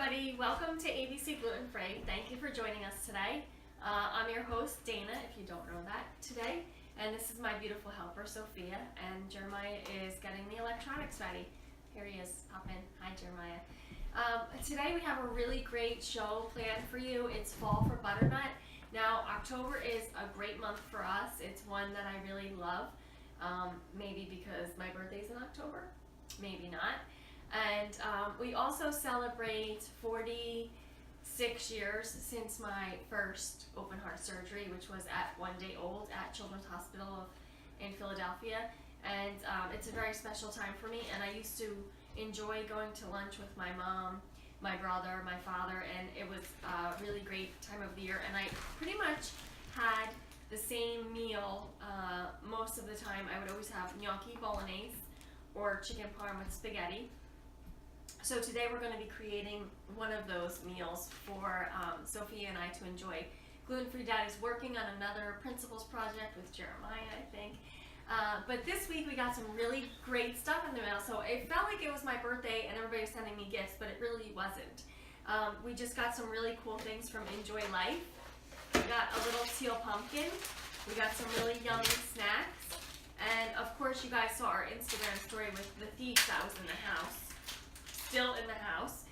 everybody. Welcome to ABC Gluten Free. Thank you for joining us today. I'm your host, Dana, if you don't know that today. And this is my beautiful helper, Sophia. And Jeremiah is getting the electronics ready. Here he is. Pop in. Hi, Jeremiah. Today we have a really great show planned for you. It's fall for Butternut. Now, October is a great month for us. It's one that I really love. Maybe because my birthday's in October. Maybe not. And we also celebrate 46 years since my first open heart surgery, which was at 1 day old at Children's Hospital in Philadelphia. And it's a very special time for me. And I used to enjoy going to lunch with my mom, my brother, my father, and it was a really great time of the year. And I pretty much had the same meal most of the time. I would always have gnocchi bolognese or chicken parm with spaghetti. So today we're going to be creating one of those meals for Sophia and I to enjoy. Gluten-Free Daddy's working on another principles project with Jeremiah, I think. But this week we got some really great stuff in the mail. So it felt like it was my birthday and everybody was sending me gifts, but it really wasn't. We just got some really cool things from Enjoy Life. We got a little teal pumpkin. We got some really yummy snacks. And of course you guys saw our Instagram story with the thief that was in the house. Still in the house.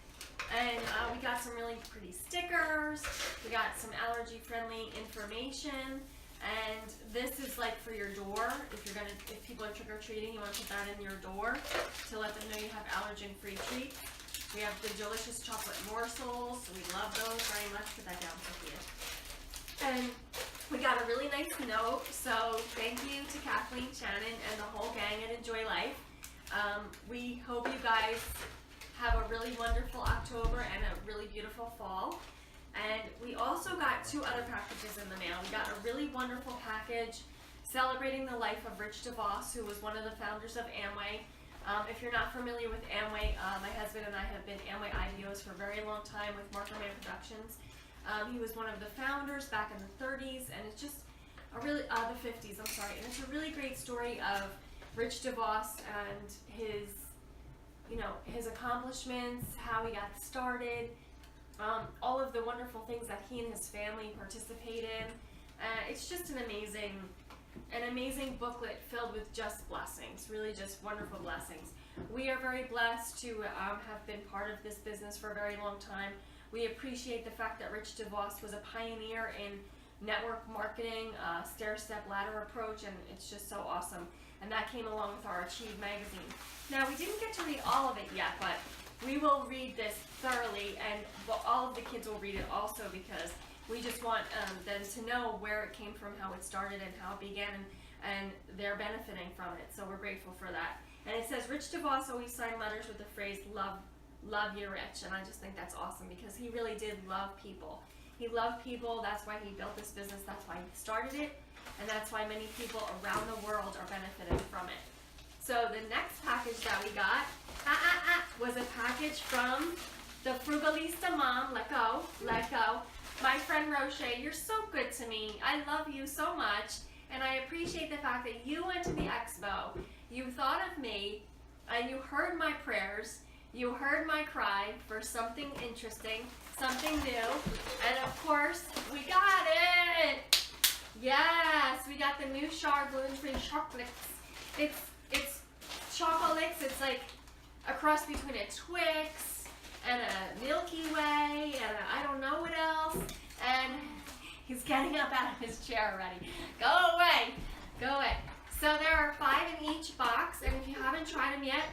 And we got some really pretty stickers. We got some allergy-friendly information. And this is like for your door. If people are trick-or-treating, you want to put that in your door to let them know you have allergen-free treats. We have the delicious chocolate morsels. We love those very much. Put that down, Sophia. And we got a really nice note. So thank you to Kathleen, Shannon, and the whole gang at Enjoy Life. We hope you guys have a really wonderful October and a really beautiful fall. And we also got two other packages in the mail. We got a really wonderful package celebrating the life of Rich DeVos, who was one of the founders of Amway. If you're not familiar with Amway, my husband and I have been Amway IDOs for a very long time with Markerman Productions. He was one of the founders back in the 30s, and it's just a really, the 50s, I'm sorry. And it's a really great story of Rich DeVos and his accomplishments, how he got started, all of the wonderful things that he and his family participate in. It's just an amazing booklet filled with just blessings, really just wonderful blessings. We are very blessed to have been part of this business for a very long time. We appreciate the fact that Rich DeVos was a pioneer in network marketing, stair-step ladder approach, and it's just so awesome. And that came along with our Achieve magazine. Now, we didn't get to read all of it yet, but we will read this thoroughly, and all of the kids will read it also, because we just want them to know where it came from, how it started, and how it began, and they're benefiting from it. So we're grateful for that. And it says, Rich DeVos always signed letters with the phrase, love you, Rich. And I just think that's awesome, because he really did love people. He loved people. That's why he built this business. That's why he started it. And that's why many people around the world are benefiting from it. So the next package that we got was a package from the Frugalista mom. Let go. My friend Roche, you're so good to me. I love you so much. And I appreciate the fact that you went to the expo. You thought of me. And you heard my prayers. You heard my cry for something interesting, something new. And of course, we got it. Yes, we got the new Char gluten-free chocolates. It's chocolates. It's like a cross between a Twix and a Milky Way and I don't know what else. And he's getting up out of his chair already. Go away. Go away. So there are 5 in each box, and if you haven't tried them yet,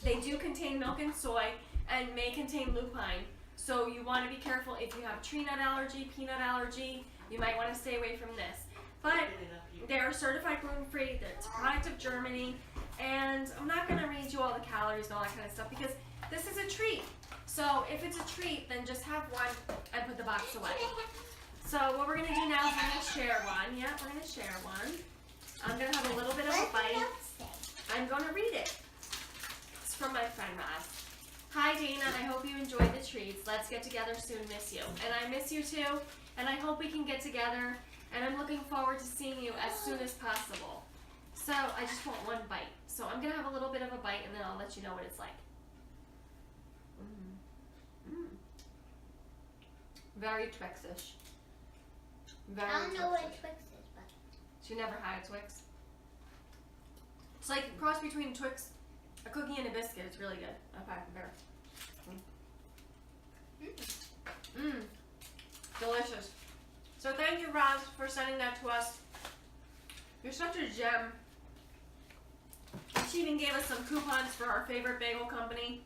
they do contain milk and soy and may contain lupine. So you want to be careful if you have tree nut allergy, peanut allergy. You might want to stay away from this. But they are certified gluten-free. It's a product of Germany. And I'm not going to read you all the calories and all that kind of stuff, because this is a treat. So if it's a treat, then just have one and put the box away. So what we're going to do now is we're going to share one. Yeah, we're going to share one. I'm going to have a little bit of a bite. I'm going to read it. It's from my friend Roz. Hi Dana, I hope you enjoyed the treats. Let's get together soon, miss you. And I miss you too, and I hope we can get together, and I'm looking forward to seeing you as soon as possible. So I just want one bite. So I'm going to have a little bit of a bite, and then I'll let you know what it's like. Very Twix-ish. Very I don't know what Twix-ish. Twix is, but She never had a Twix. It's like a cross between Twix, a cookie and a biscuit. It's really good. Okay, there. Delicious. So thank you, Roz, for sending that to us. You're such a gem. She even gave us some coupons for our favorite bagel company.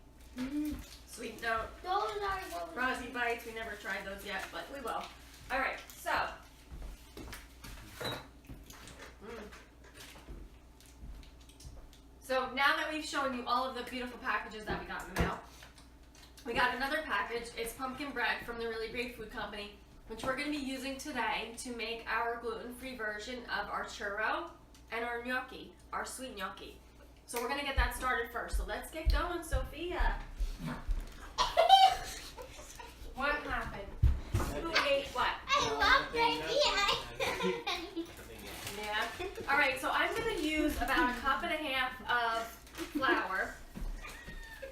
Sweet note. those are what we Rosie Bites. We never tried those yet, but we will. All right, so. So now that we've shown you all of the beautiful packages that we got in the mail, we got another package. It's pumpkin bread from the Really Great Food Company, which we're going to be using today to make our gluten-free version of our churro and our gnocchi, our sweet gnocchi. So we're going to get that started first. So let's get going, Sophia. What happened? Who ate what? I love baby. Yeah. All right, so I'm going to use about a cup and a half of flour.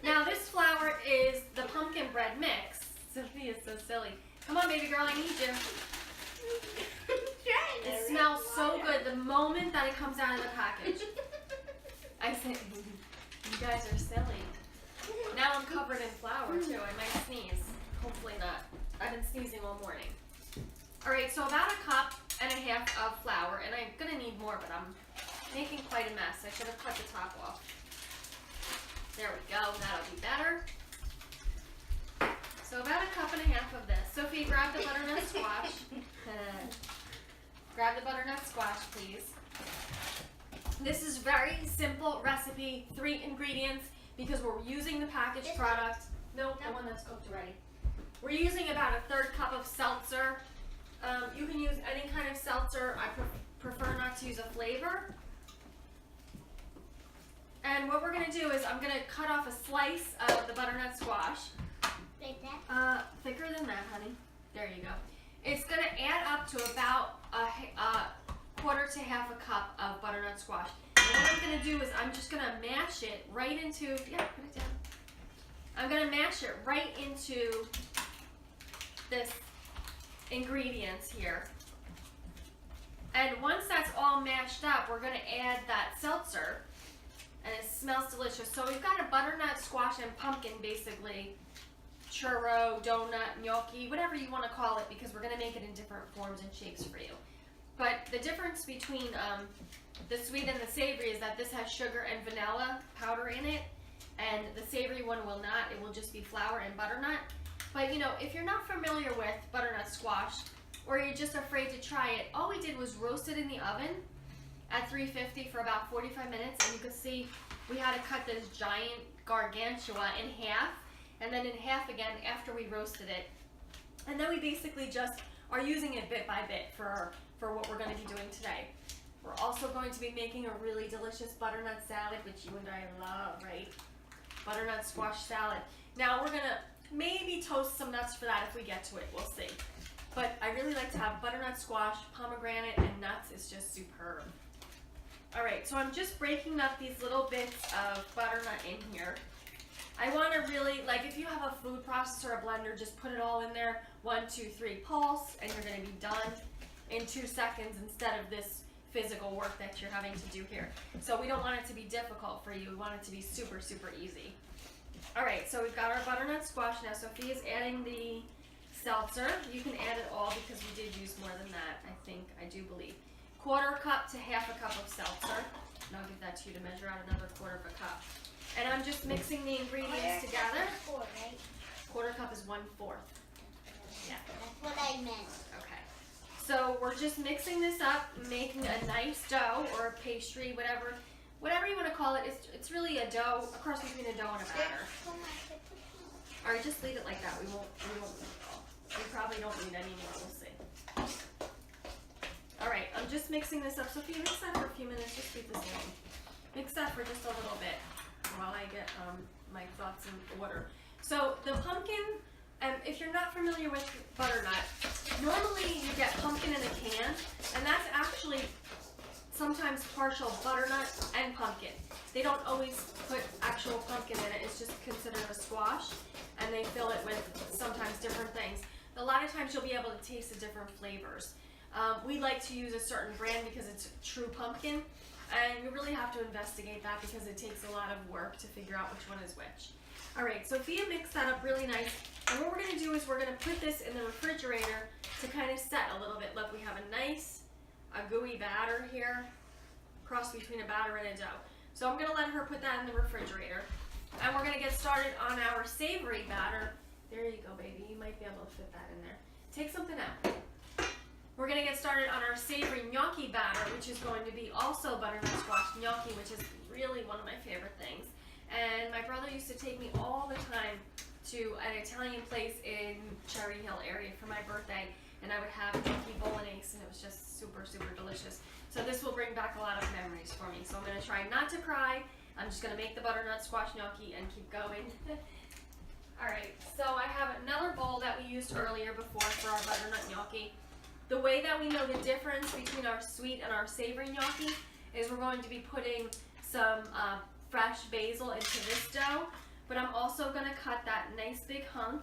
Now this flour is the pumpkin bread mix. Sophia's so silly. Come on, baby girl, I need you. It smells so good the moment that it comes out of the package. I said, you guys are silly. Now I'm covered in flour too. I might sneeze. Hopefully not. I've been sneezing all morning. All right, so about a cup and a half of flour, and I'm gonna need more, but I'm making quite a mess. I should have cut the top off. There we go, that'll be better. So about a cup and a half of this. Sophie, grab the butternut squash. Grab the butternut squash, please. This is very simple recipe, 3 ingredients, because we're using the packaged product. No, the one that's cooked already. We're using about a 1/3 cup of seltzer. You can use any kind of seltzer. I prefer not to use a flavor. And what we're going to do is I'm going to cut off a slice of the butternut squash. Like that? Thicker than that, honey. There you go. It's going to add up to about a 1/4 to half a cup of butternut squash. And what I'm going to do is I'm just going to mash it right into, yeah, put it down. I'm going to mash it right into this ingredients here. And once that's all mashed up, we're going to add that seltzer. And it smells delicious. So we've got a butternut squash and pumpkin, basically, churro, donut, gnocchi, whatever you want to call it, because we're going to make it in different forms and shapes for you. But the difference between the sweet and the savory is that this has sugar and vanilla powder in it, and the savory one will not. It will just be flour and butternut. But you know, if you're not familiar with butternut squash, or you're just afraid to try it, all we did was roast it in the oven at 350 for about 45 minutes, and you can see we had to cut this giant gargantua in half, and then in half again after we roasted it. And then we basically just are using it bit by bit for what we're going to be doing today. We're also going to be making a really delicious butternut salad, which you and I love, right? Butternut squash salad. Now we're going to maybe toast some nuts for that if we get to it. We'll see. But I really like to have butternut squash, pomegranate, and nuts. It's just superb. All right, so I'm just breaking up these little bits of butternut in here. I want to really, like if you have a food processor or a blender, just put it all in there. 1, 2, 3, pulse, and you're going to be done in 2 seconds instead of this physical work that you're having to do here. So we don't want it to be difficult for you. We want it to be super, super easy. All right, so we've got our butternut squash now. Sophia's adding the seltzer. You can add it all because we did use more than that, I do believe. 1/4 cup to half a cup of seltzer. And I'll give that to you to measure out another 1/4 cup. And I'm just mixing the ingredients together. 1/4 cup is 1/4. Yeah. That's what I meant. Okay. So we're just mixing this up, making a nice dough or a pastry, whatever you want to call it. It's really a dough, a cross between a dough and a batter. All right, just leave it like that. We won't need it all. We probably don't need any more. We'll see. All right, I'm just mixing this up. Sophia, mix that for a few minutes. Just keep this going. Mix that for just a little bit while I get my thoughts in order. So the pumpkin, if you're not familiar with butternut, normally you get pumpkin in a can, and that's actually sometimes partial butternut and pumpkin. They don't always put actual pumpkin in it. It's just considered a squash, and they fill it with sometimes different things. A lot of times you'll be able to taste the different flavors. We like to use a certain brand because it's true pumpkin, and you really have to investigate that because it takes a lot of work to figure out which one is which. Alright, Sophia mixed that up really nice, and what we're going to do is we're going to put this in the refrigerator to kind of set a little bit. Look, we have a gooey batter here, cross between a batter and a dough. So I'm going to let her put that in the refrigerator, and we're going to get started on our savory batter. There you go, baby. You might be able to fit that in there. Take something out. We're going to get started on our savory gnocchi batter, which is going to be also butternut squash gnocchi, which is really one of my favorite things. And my brother used to take me all the time to an Italian place in Cherry Hill area for my birthday, and I would have gnocchi bolognese, and it was just super, super delicious. So this will bring back a lot of memories for me. So I'm going to try not to cry. I'm just going to make the butternut squash gnocchi and keep going. Alright, so I have another bowl that we used earlier before for our butternut gnocchi. The way that we know the difference between our sweet and our savory gnocchi is we're going to be putting some fresh basil into this dough, but I'm also going to cut that nice big hunk,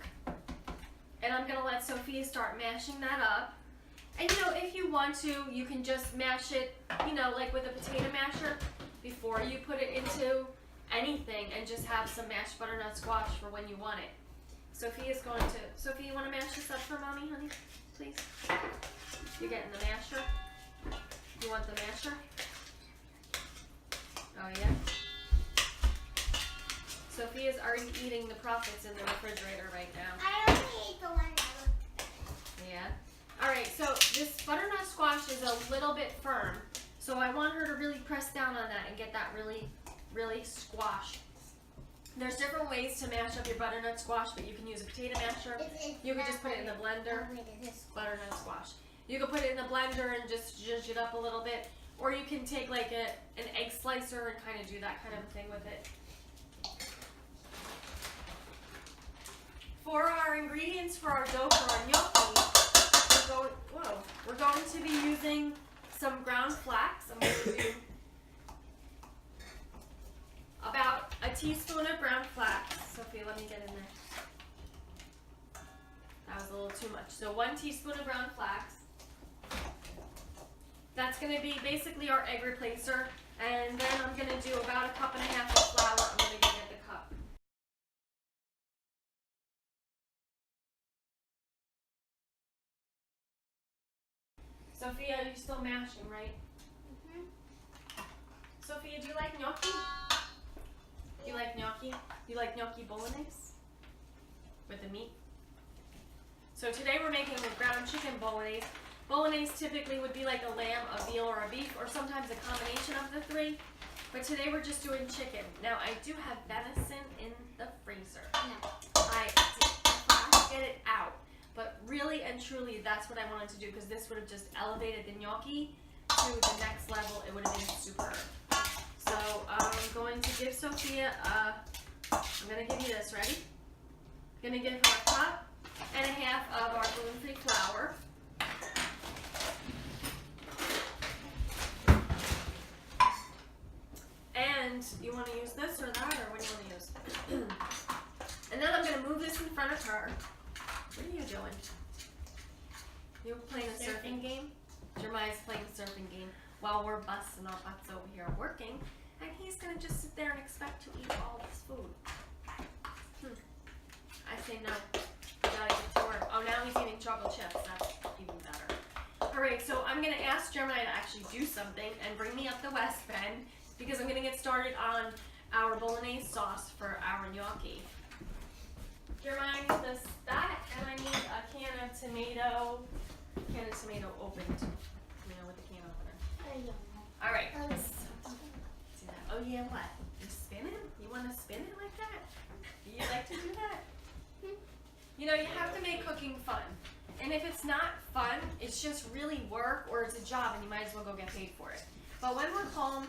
and I'm going to let Sophia start mashing that up. And you know, if you want to, you can just mash it, you know, like with a potato masher before you put it into anything, and just have some mashed butternut squash for when you want it. Sophia, you want to mash this up for mommy, honey? Please? You're getting the masher? You want the masher? Oh yeah? Sophia's already eating the profits in the refrigerator right now. I only ate the one that looked good. Yeah? Alright, so this butternut squash is a little bit firm, so I want her to really press down on that and get that really, really squashed. There's different ways to mash up your butternut squash, but you can use a potato masher. You can just put it in the blender. Butternut squash. You can put it in the blender and just zhuzh it up a little bit, or you can take like an egg slicer and kind of do that kind of thing with it. For our ingredients for our dough for our gnocchi, we're going to be using some ground flax. I'm going to do about a teaspoon of ground flax. Sophia, let me get in there. That was a little too much. So 1 teaspoon of ground flax. That's going to be basically our egg replacer. And then I'm going to do about 1.5 cups of flour. I'm going to give it the cup. Sophia, you're still mashing, right? Mm-hmm. Sophia, do you like gnocchi? You like gnocchi? You like gnocchi bolognese? With the meat? So today we're making a ground chicken bolognese. Bolognese typically would be like a lamb, a veal, or a beef, or sometimes a combination of the three. But today we're just doing chicken. Now I do have venison in the freezer. No. I forgot to get it out. But really and truly, that's what I wanted to do, because this would have just elevated the gnocchi to the next level. It would have been superb. So I'm going to give Sophia I'm going to give you this, ready? I'm going to give her 1.5 cups of our gluten-free flour. And you want to use this or that, or what do you want to use? And then I'm going to move this in front of her. What are you doing? You playing a surfing game? Jeremiah's playing a surfing game while we're busting our butts over here working, and he's going to just sit there and expect to eat all this food. I say no. You gotta get to work. Oh, now he's eating chocolate chips. That's even better. Alright, so I'm going to ask Jeremiah to actually do something and bring me up the West Bend, because I'm going to get started on our bolognese sauce for our gnocchi. Jeremiah, I need this, that, and I need a can of tomato opened. You know, with a can opener. Alright. See that? Oh yeah, what? You spin it? You want to spin it like that? Do you like to do that? You know, you have to make cooking fun. And if it's not fun, it's just really work, or it's a job and you might as well go get paid for it. But when we're home,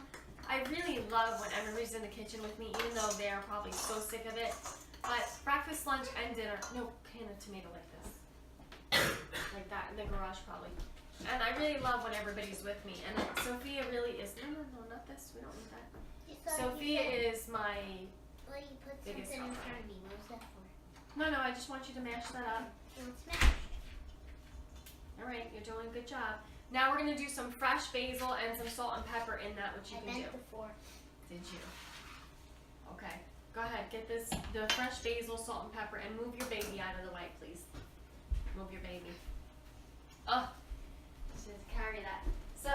I really love when everybody's in the kitchen with me, even though they're probably so sick of it. But breakfast, lunch, and dinner, no can of tomato like this. Like that in the garage probably. And I really love when everybody's with me. And Sophia really is, no, not this, we don't need that. Sophia is my Well, you put biggest something in helper. front of me. What was that for? No, I just want you to mash that up. It's mashed. Alright, you're doing a good job. Now we're going to do some fresh basil and some salt and pepper in that, which you can do. I bent the fork. Did you? Okay. Go ahead, get the fresh basil, salt and pepper, and move your baby out of the way, please. Move your baby. Oh, she has to carry that. So,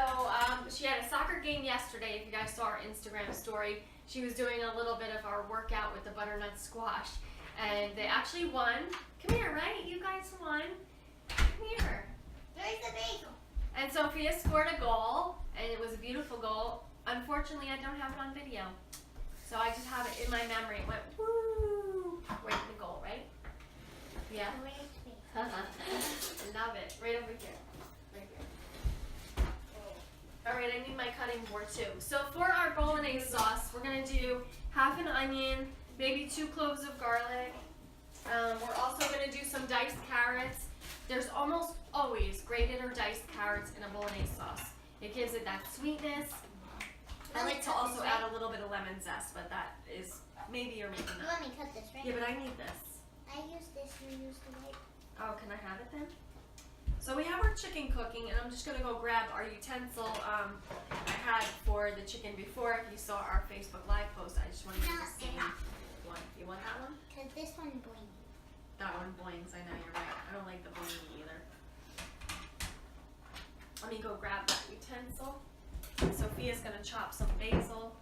she had a soccer game yesterday, if you guys saw our Instagram story. She was doing a little bit of our workout with the butternut squash. And they actually won. Come here, right? You guys won. Come here. Where's the basil? And Sophia scored a goal, and it was a beautiful goal. Unfortunately, I don't have it on video. So I just have it in my memory. It went, woo! Right in the goal, right? Yeah. Love it. Right over here. Right here. Alright, I need my cutting board too. So for our bolognese sauce, we're going to do half an onion, maybe 2 cloves of garlic. We're also going to do some diced carrots. There's almost always grated or diced carrots in a bolognese sauce. It gives it that sweetness. I like to also add a little bit of lemon zest, but that is maybe or maybe You not. want me to cut this, right? Yeah, but I need this. I use this, you use the white. Oh, can I have it then? So we have our chicken cooking, and I'm just going to go grab our utensil I had for the chicken before. If you saw our Facebook Live post, I just wanted to use the same one. You want that one? Because this one boing. That one boings, I know, you're right. I don't like the boing either. Let me go grab that utensil. Sophia's going to chop some basil.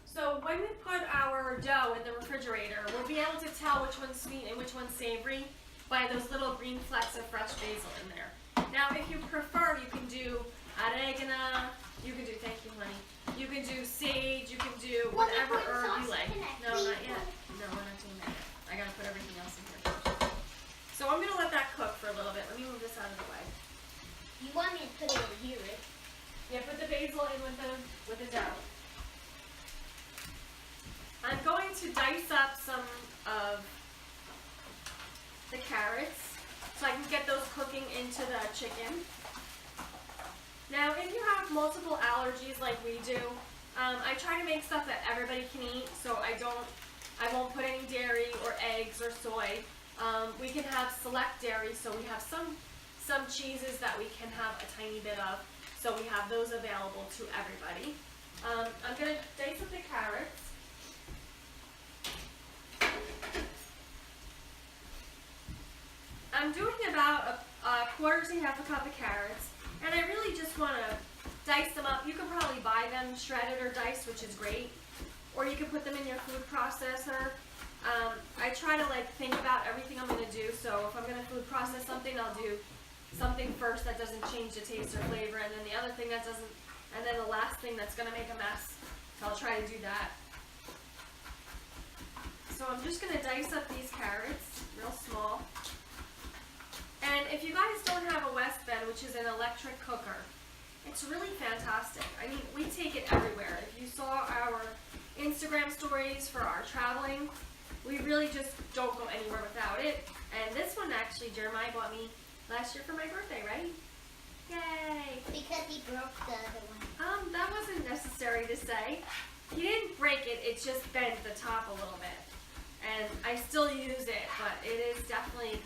So when we put our dough in the refrigerator, we'll be able to tell which one's sweet and which one's savory by those little green flecks of fresh basil in there. Now, if you prefer, you can do oregano, you can do, thank you, honey, you can do sage, you can do whatever herb you like. No, not yet. No, we're not doing that yet. I gotta put everything else in here first. So I'm gonna let that cook for a little bit. Let me move this out of the way. You want me to put it over here, right? Yeah, put the basil in with the dough. I'm going to dice up some of the carrots so I can get those cooking into the chicken. Now, if you have multiple allergies like we do, I try to make stuff that everybody can eat, so I won't put any dairy or eggs or soy. We can have select dairy, so we have some cheeses that we can have a tiny bit of, so we have those available to everybody. I'm going to dice up the carrots. I'm doing about a quarter to half a cup of carrots, and I really just want to dice them up. You can probably buy them shredded or diced, which is great, or you can put them in your food processor. I try to think about everything I'm going to do, so if I'm going to food process something, I'll do something first that doesn't change the taste or flavor, and then the other thing that doesn't, and then the last thing that's going to make a mess. So I'll try to do that. So I'm just going to dice up these carrots real small. And if you guys don't have a West Bend, which is an electric cooker, it's really fantastic. I mean, we take it everywhere. If you saw our Instagram stories for our traveling, we really just don't go anywhere without it. And this one actually, Jeremiah bought me last year for my birthday, right? Yay! Because he broke the other one. That wasn't necessary to say. He didn't break it, it just bent the top a little bit. And I still use it, but it is definitely,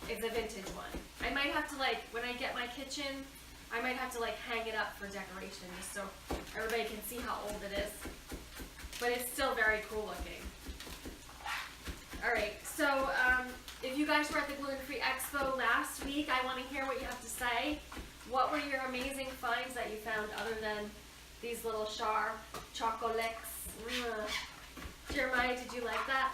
it's a vintage one. I might have to when I get my kitchen, I might have to hang it up for decoration just so everybody can see how old it is. But it's still very cool looking. Alright, so if you guys were at the Gluten Free Expo last week, I want to hear what you have to say. What were your amazing finds that you found other than these little chocolates? Jeremiah, did you like that?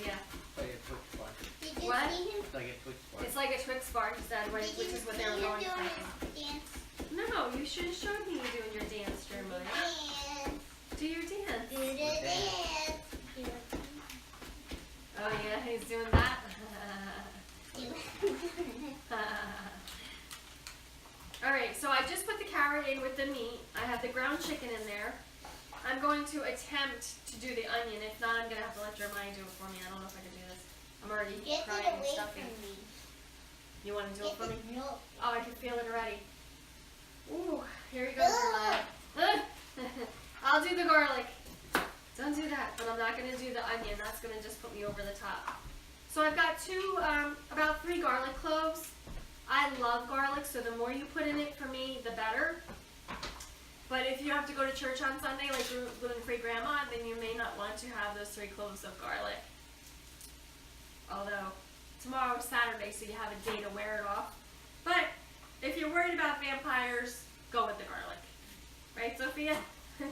Yeah. Like a Twix bar. Did you What? see him? It's like a Twix bar. It's like a Twix bar, he said, which is what they were going for. Dance. No, you should have showed me you doing your dance, Jeremiah. Dance. Do your dance. Do the dance. Oh yeah, he's doing that. Alright, so I just put the carrot in with the meat. I have the ground chicken in there. I'm going to attempt to do the onion. If not, I'm going to have to let Jeremiah do it for me. I don't know if I can do this. I'm already Get it crying and away stuffing. from me. You want to do it for me? No. Oh, I can feel it already. Ooh, here you go, Jeremiah. I'll do the garlic. Don't do that, but I'm not going to do the onion. That's going to just put me over the top. So I've got about 3 garlic cloves. I love garlic, so the more you put in it for me, the better. But if you have to go to church on Sunday, like your gluten-free grandma, then you may not want to have those 3 cloves of garlic. Although, tomorrow is Saturday, so you have a day to wear it off. But if you're worried about vampires, go with the garlic. Right, Sophia? Yes.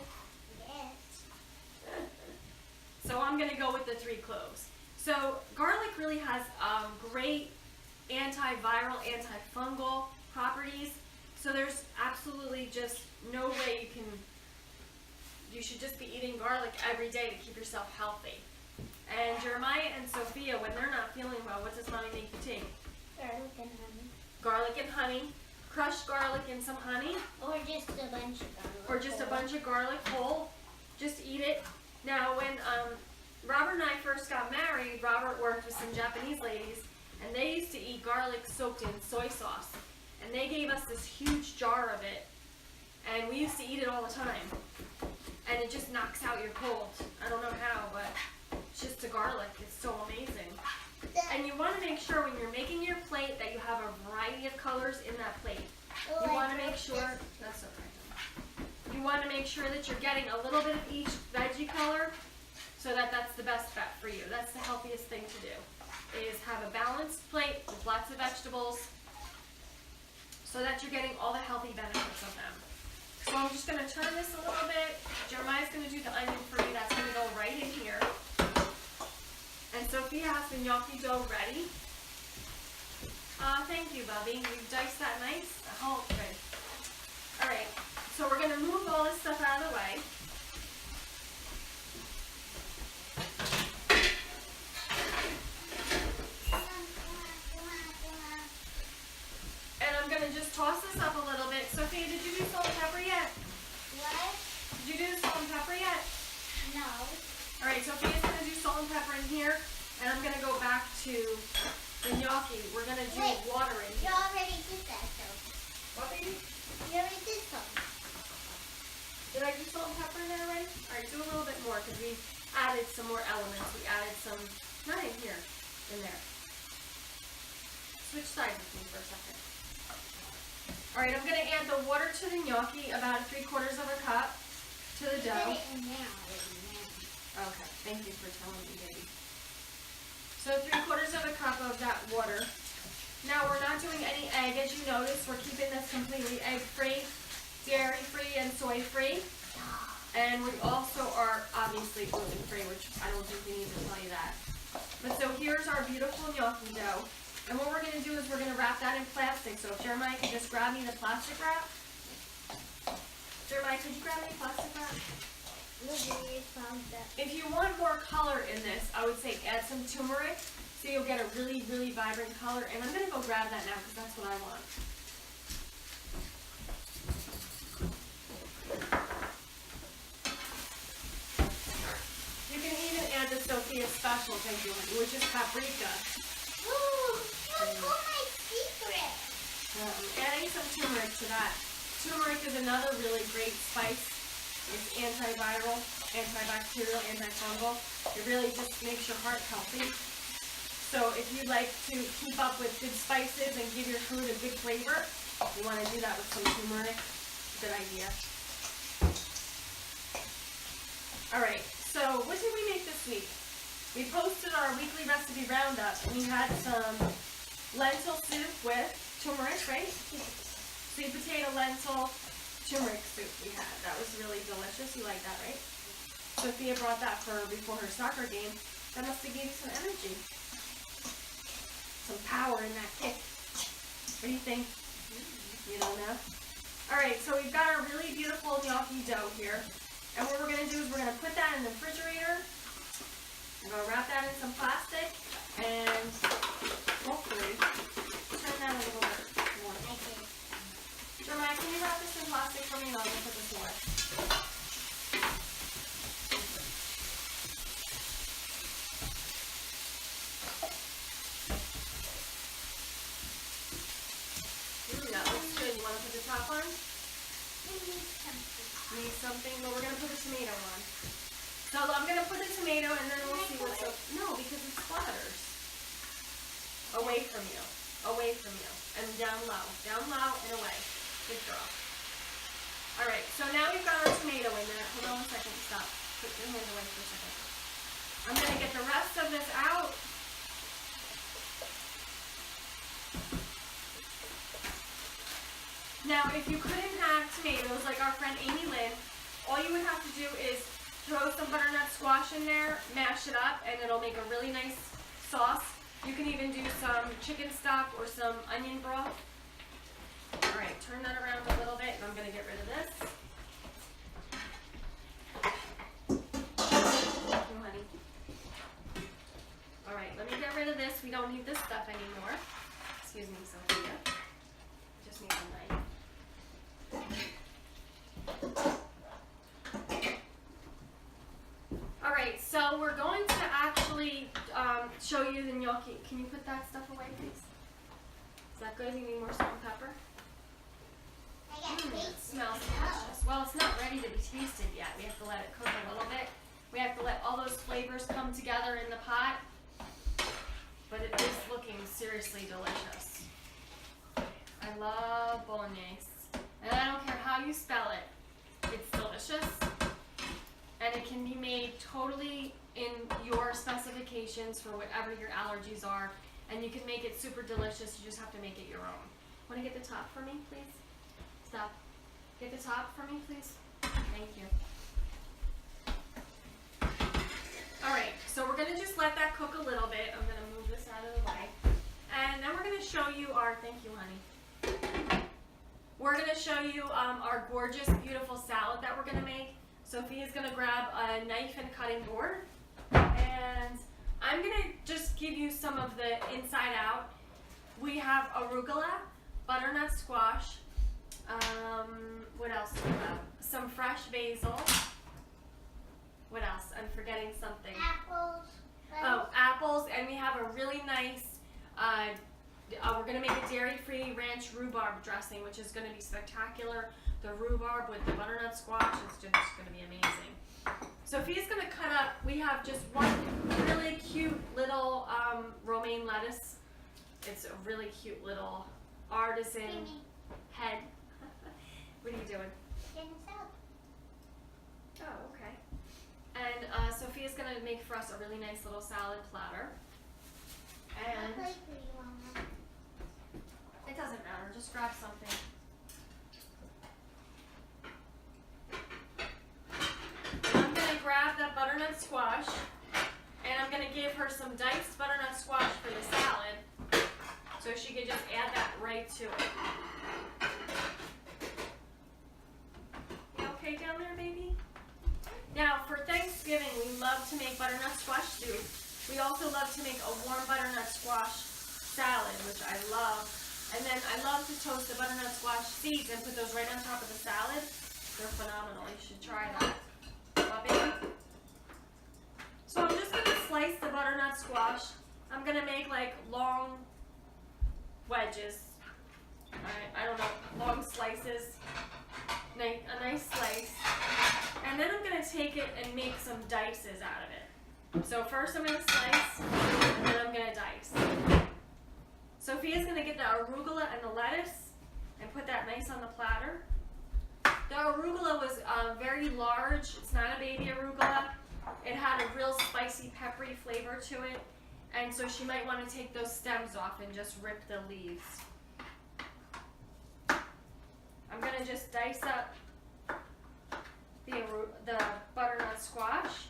So I'm going to go with the 3 cloves. So garlic really has great antiviral, antifungal properties. So there's absolutely just no way you should just be eating garlic every day to keep yourself healthy. And Jeremiah and Sophia, when they're not feeling well, what does mommy make you take? Garlic and honey. Garlic and honey. Crushed garlic and some honey. Or just a bunch of garlic. Or just a bunch of garlic whole. Just eat it. Now when Robert and I first got married, Robert worked with some Japanese ladies, and they used to eat garlic soaked in soy sauce. And they gave us this huge jar of it, and we used to eat it all the time. And it just knocks out your cold. I don't know how, but it's just the garlic. It's so amazing. And you want to make sure when you're making your plate that you have a variety of colors in that plate. You want to make sure, that's okay. You want to make sure that you're getting a little bit of each veggie color, so that's the best bet for you. That's the healthiest thing to do, is have a balanced plate with lots of vegetables, so that you're getting all the healthy benefits of them. So I'm just going to turn this a little bit. Jeremiah's going to do the onion for me. That's going to go right in here. And Sophia has the gnocchi dough ready. Thank you, Bubby. You've diced that nice. Oh, good. All right. So we're going to move all this stuff out of the way. And I'm going to just toss this up a little bit. Sophia, did you do salt and pepper yet? What? Did you do the salt and pepper yet? No. All right, Sophia's going to do salt and pepper in here, and I'm going to go back to the gnocchi. We're going to do water in You here. already did that, though. What, baby? You already did something. Did I do salt and pepper in there already? All right, do a little bit more because we added some more elements. We added some, not in here, in there. Switch sides with me for a second. All right, I'm going to add the water to the gnocchi, about 3/4 of a cup to the dough. Put it in now. Okay, thank you for telling me, baby. So 3/4 of a cup of that water. Now we're not doing any egg, as you notice. We're keeping this completely egg-free, dairy-free, and soy-free. And we also are obviously gluten-free, which I don't think we need to tell you that. But so here's our beautiful gnocchi dough. And what we're going to do is we're going to wrap that in plastic. So if Jeremiah can just grab me the plastic wrap. Jeremiah, could you grab me the plastic wrap? If you want more color in this, I would say add some turmeric, so you'll get a really, really vibrant color. And I'm going to go grab that now because that's what I want. You can even add the Sophia special, thank you, which is paprika. Ooh, you told my secret. Adding some turmeric to that. Turmeric is another really great spice. It's antiviral, antibacterial, antifungal. It really just makes your heart healthy. So if you like to keep up with good spices and give your food a good flavor, you want to do that with some turmeric. Good idea. Alright, so what did we make this week? We posted our weekly recipe roundup. We had some lentil soup with turmeric, right? Sweet potato, lentil, turmeric soup we had. That was really delicious. You like that, right? Sophia brought that for her before her soccer game. That must have gave you some energy. Some power in that kick. What do you think? You don't know? Alright, so we've got our really beautiful gnocchi dough here. And what we're going to do is we're going to put that in the refrigerator. I'm going to wrap that in some plastic. And hopefully turn that a little bit more. Jeremiah, can you wrap this in plastic for me and I'll just put this away? That looks good. You want to put the top on? We need something. Need something? Well, we're going to put the tomato on. So I'm gonna put the tomato and then we'll see what's up. No, because it splatters. Away from you. Away from you. And down low. Down low and away. Good girl. Alright, so now we've got our tomato in there. Hold on a second, stop. Put your hand away for a second. I'm gonna get the rest of this out. Now, if you couldn't have tomatoes like our friend Amy Lynn, all you would have to do is throw some butternut squash in there, mash it up, and it'll make a really nice sauce. You can even do some chicken stock or some onion broth. Alright, turn that around a little bit, and I'm going to get rid of this. Thank you, honey. Alright, let me get rid of this. We don't need this stuff anymore. Excuse me, Sophia. Just need a knife. Alright, so we're going to actually show you the gnocchi. Can you put that stuff away, please? Is that good? You need more salt and pepper? It smells delicious. Well, it's not ready to be tasted yet. We have to let it cook a little bit. We have to let all those flavors come together in the pot. But it is looking seriously delicious. I love bolognese. And I don't care how you spell it. It's delicious. And it can be made totally in your specifications for whatever your allergies are. And you can make it super delicious. You just have to make it your own. Want to get the top for me, please? Stop. Get the top for me, please. Thank you. Alright, so we're going to just let that cook a little bit. I'm going to move this out of the way. And then we're going to show you our, thank you, honey. We're going to show you our gorgeous, beautiful salad that we're going to make. Sophia's going to grab a knife and cutting board. And I'm going to just give you some of the inside out. We have arugula, butternut squash. What else do we have? Some fresh basil. What else? I'm forgetting something. Apples. Oh, apples, and we have a really nice, we're going to make a dairy-free ranch rhubarb dressing, which is going to be spectacular. The rhubarb with the butternut squash is just going to be amazing. Sophia's going to cut up, we have just one really cute little romaine lettuce. It's a really cute little artisan head. What are you doing? Oh, okay. And Sophia's going to make for us a really nice little salad platter. And it doesn't matter, just grab something. And I'm going to grab that butternut squash, and I'm going to give her some diced butternut squash for the salad, so she can just add that right to it. You okay down there, baby? Now, for Thanksgiving, we love to make butternut squash soup. We also love to make a warm butternut squash salad, which I love. And then I love to toast the butternut squash seeds and put those right on top of the salad. They're phenomenal. You should try that. What, baby? So I'm just going to slice the butternut squash. I'm going to make like long wedges. Alright, I don't know, long slices. A nice slice. And then I'm going to take it and make some dices out of it. So first I'm going to slice, and then I'm going to dice. Sophia's going to get the arugula and the lettuce and put that nice on the platter. The arugula was very large. It's not a baby arugula. It had a real spicy, peppery flavor to it. And so she might want to take those stems off and just rip the leaves. I'm going to just dice up the butternut squash.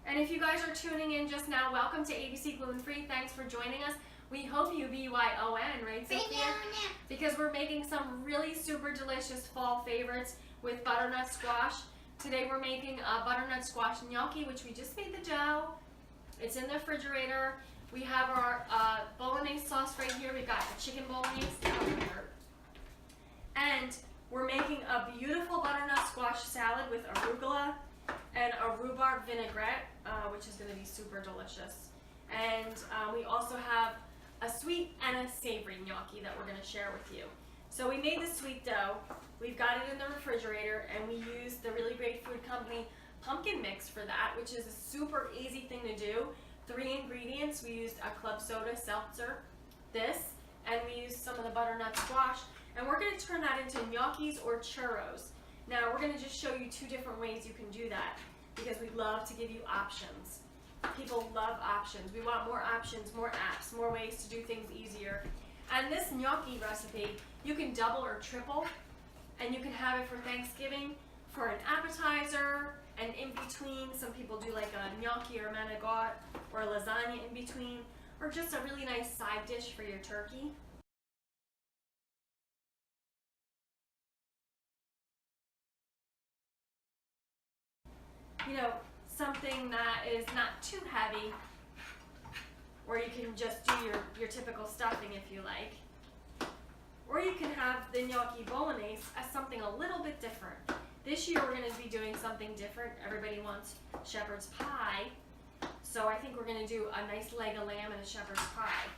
And if you guys are tuning in just now, welcome to ABC Gluten Free. Thanks for joining us. We hope you BYON, right, Sophia? Because we're making some really super delicious fall favorites with butternut squash. Today we're making a butternut squash gnocchi, which we just made the dough. It's in the refrigerator. We have our bolognese sauce right here. We've got the chicken bolognese. And we're making a beautiful butternut squash salad with arugula and a rhubarb vinaigrette, which is going to be super delicious. And we also have a sweet and a savory gnocchi that we're going to share with you. So we made the sweet dough. We've got it in the refrigerator, and we used the really great food company pumpkin mix for that, which is a super easy thing to do. 3 ingredients. We used a club soda seltzer, this, and we used some of the butternut squash. And we're going to turn that into gnocchis or churros. Now, we're going to just show you 2 different ways you can do that because we love to give you options. People love options. We want more options, more apps, more ways to do things easier. And this gnocchi recipe, you can double or triple, and you can have it for Thanksgiving, for an appetizer, and in between. Some people do like a gnocchi or manigot or a lasagna in between, or just a really nice side dish for your turkey. You know, something that is not too heavy, or you can just do your typical stuffing if you like. Or you can have the gnocchi bolognese as something a little bit different. This year we're going to be doing something different. Everybody wants shepherd's pie, so I think we're going to do a nice leg of lamb and a shepherd's pie.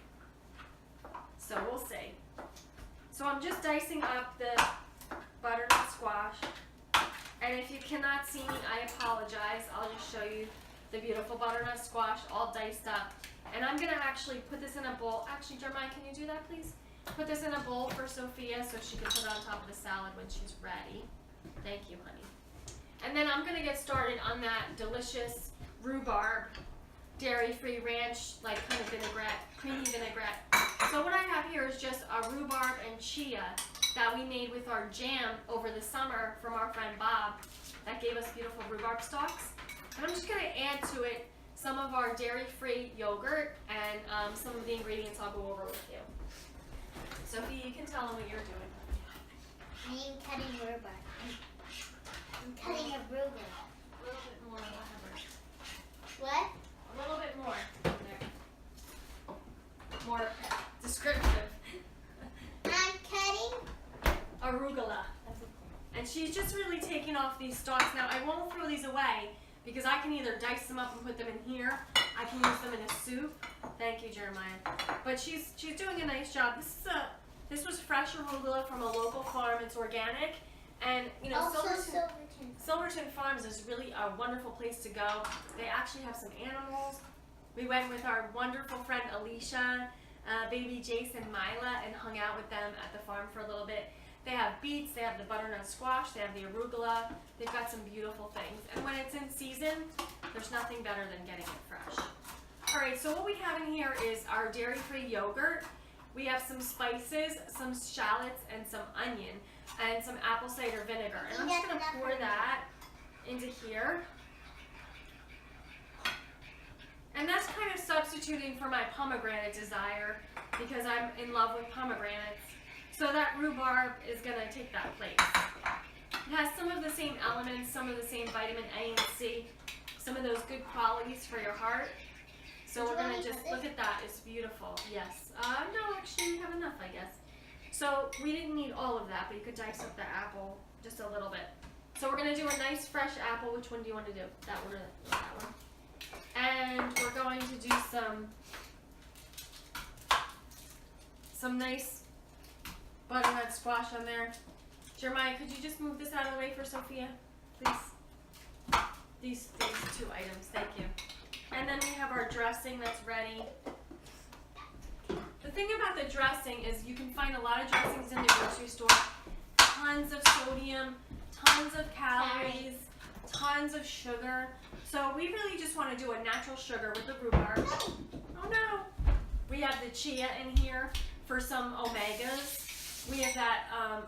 So we'll see. So I'm just dicing up the butternut squash. And if you cannot see me, I apologize. I'll just show you the beautiful butternut squash all diced up. And I'm going to actually put this in a bowl. Actually, Jeremiah, can you do that, please? Put this in a bowl for Sophia so she can put it on top of the salad when she's ready. Thank you, honey. And then I'm going to get started on that delicious rhubarb, dairy-free ranch, like kind of vinaigrette, creamy vinaigrette. So what I have here is just a rhubarb and chia that we made with our jam over the summer from our friend Bob that gave us beautiful rhubarb stalks. And I'm just going to add to it some of our dairy-free yogurt and some of the ingredients I'll go over with you. Sophie, you can tell them what you're doing. I am cutting rhubarb. I'm cutting a rhubarb. A little bit more, whatever. What? A little bit more. There. More descriptive. I'm cutting Arugula. And she's just really taking off these stalks. Now, I won't throw these away because I can either dice them up and put them in here. I can use them in a soup. Thank you, Jeremiah. But she's doing a nice job. This was fresh arugula from a local farm. It's organic. And, you know, also Silverton Farms is really a wonderful place to go. They actually have some animals. We went with our wonderful friend Alicia, baby Jason, Mila, and hung out with them at the farm for a little bit. They have beets, they have the butternut squash, they have the arugula. They've got some beautiful things. And when it's in season, there's nothing better than getting it fresh. All right, so what we have in here is our dairy-free yogurt. We have some spices, some shallots, and some onion, and some apple cider vinegar. And I'm just going to pour that into here. And that's kind of substituting for my pomegranate desire because I'm in love with pomegranates. So that rhubarb is going to take that place. It has some of the same elements, some of the same vitamin A and C, some of those good qualities for your heart. So we're going to just look at that. It's beautiful. Yes. No, actually, we have enough, I guess. So we didn't need all of that, but you could dice up the apple just a little bit. So we're going to do a nice fresh apple. Which one do you want to do? That one or that one? And we're going to do some nice butternut squash on there. Jeremiah, could you just move this out of the way for Sophia, please? These 2 items, thank you. And then we have our dressing that's ready. The thing about the dressing is you can find a lot of dressings in the grocery store. Tons of sodium, tons of calories, tons of sugar. So we really just want to do a natural sugar with the rhubarb. Oh no! We have the chia in here for some omegas. We have that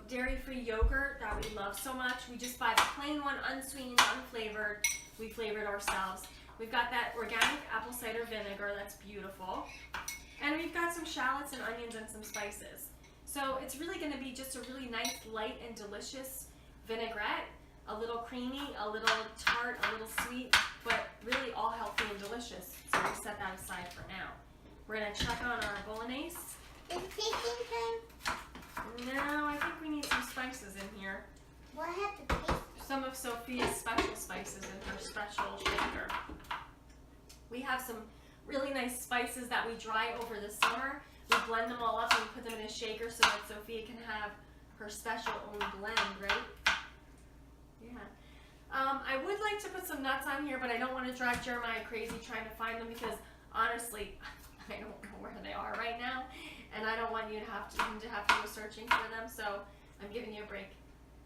dairy-free yogurt that we love so much. We just buy the plain one, unsweetened, unflavored. We flavored ourselves. We've got that organic apple cider vinegar that's beautiful. And we've got some shallots and onions and some spices. So it's really going to be just a really nice, light, and delicious vinaigrette. A little creamy, a little tart, a little sweet, but really all healthy and delicious. So we set that aside for now. We're going to check on our bolognese. Is it tasting time? No, I think we need some spices in here. What have to taste? Some of Sophia's special spices in her special shaker. We have some really nice spices that we dry over the summer. We blend them all up and we put them in a shaker so that Sophia can have her special own blend, right? Yeah. I would like to put some nuts on here, but I don't want to drive Jeremiah crazy trying to find them because honestly, I don't know where they are right now, and I don't want you to have to go searching for them. So I'm giving you a break.